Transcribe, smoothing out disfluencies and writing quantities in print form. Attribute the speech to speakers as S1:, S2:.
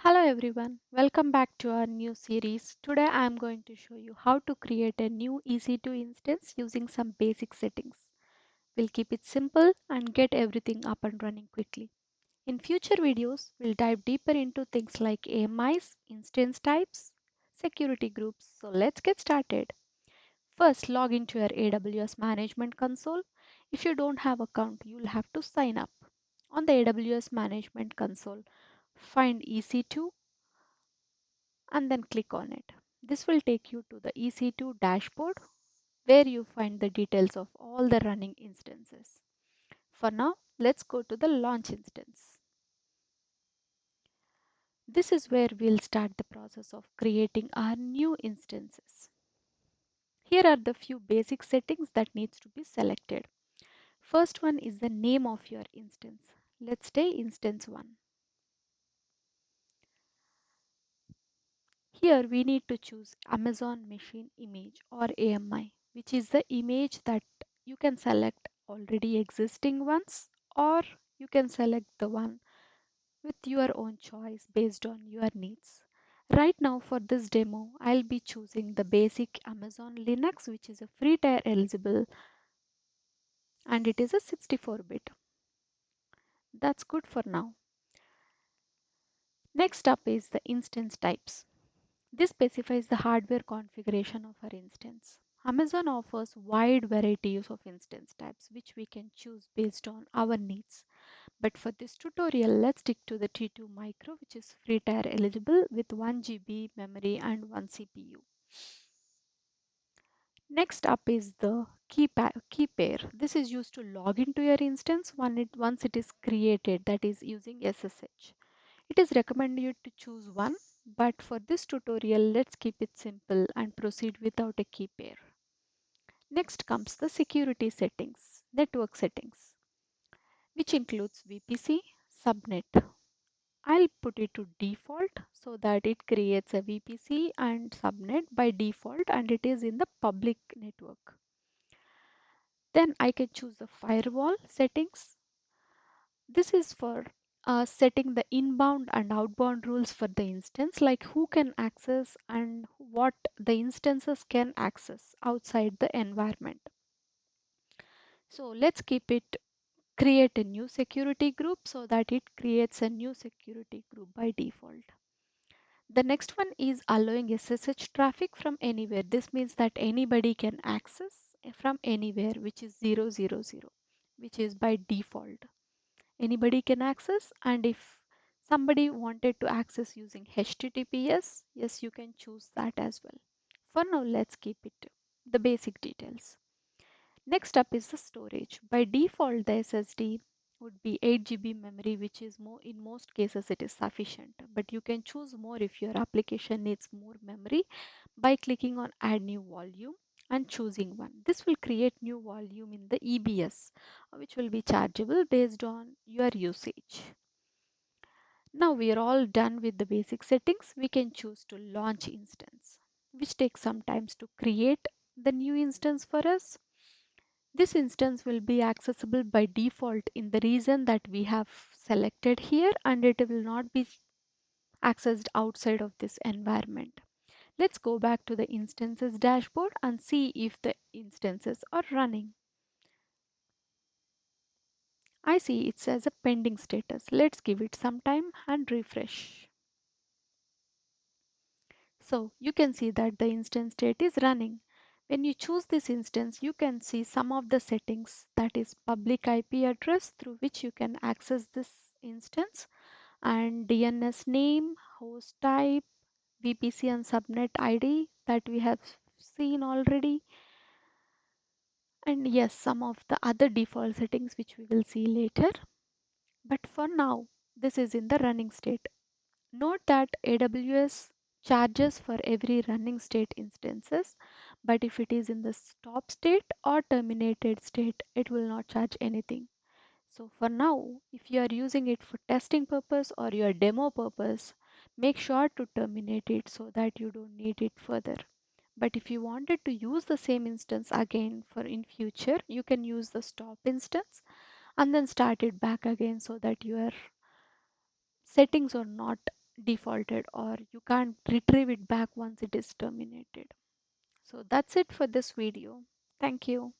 S1: Hello everyone, welcome back to our new series. Today I am going to show you how to create a new EC2 instance using some basic settings. We'll keep it simple and get everything up and running quickly. In future videos, we'll dive deeper into things like AMIs, instance types, security groups. So let's get started. First, log into your AWS Management Console. If you don't have account, you'll have to sign up. On the AWS Management Console, find EC2 and then click on it. This will take you to the EC2 dashboard where you find the details of all the running instances. For now, let's go to the launch instance. This is where we'll start the process of creating our new instances. Here are the few basic settings that needs to be selected. First one is the name of your instance. Let's say instance 1. Here we need to choose Amazon Machine Image or AMI, which is the image that you can select already existing ones or you can select the one with your own choice based on your needs. Right now for this demo, I'll be choosing the basic Amazon Linux, which is a free tier eligible and it is a 64-bit. That's good for now. Next up is the instance types. This specifies the hardware configuration of our instance. Amazon offers wide varieties of instance types which we can choose based on our needs. But for this tutorial, let's stick to the T2 Micro, which is free tier eligible with 1 GB memory and 1 CPU. Next up is the key pair. This is used to log into your instance once it is created, that is using SSH. It is recommended to choose one, but for this tutorial, let's keep it simple and proceed without a key pair. Next comes the security settings, network settings, which includes VPC, subnet. I'll put it to default so that it creates a VPC and subnet by default and it is in the public network. Then I can choose the firewall settings. This is for setting the inbound and outbound rules for the instance, like who can access and what the instances can access outside the environment. So let's keep it create a new security group so that it creates a new security group by default. The next one is allowing SSH traffic from anywhere. This means that anybody can access from anywhere, which is 000, which is by default. Anybody can access, and if somebody wanted to access using HTTPS, yes, you can choose that as well. For now, let's keep it the basic details. Next up is the storage. By default, the SSD would be 8 GB memory, which is more in most cases it is sufficient, but you can choose more if your application needs more memory by clicking on add new volume and choosing one. This will create new volume in the EBS, which will be chargeable based on your usage. Now we are all done with the basic settings. We can choose to launch instance, which takes some time to create the new instance for us. This instance will be accessible by default in the region that we have selected here, and it will not be accessed outside of this environment. Let's go back to the instances dashboard and see if the instances are running. I see it says a pending status. Let's give it some time and refresh. So you can see that the instance state is running. When you choose this instance, you can see some of the settings, that is public IP address through which you can access this instance, and DNS name, host type, VPC and subnet ID that we have seen already. And yes, some of the other default settings which we will see later. But for now, this is in the running state. Note that AWS charges for every running state instances, but if it is in the stop state or terminated state, it will not charge anything. So for now, if you are using it for testing purpose or your demo purpose, make sure to terminate it so that you don't need it further. But if you wanted to use the same instance again for in future, you can use the stop instance and then start it back again so that your settings are not defaulted, or you can't retrieve it back once it is terminated. So that's it for this video. Thank you.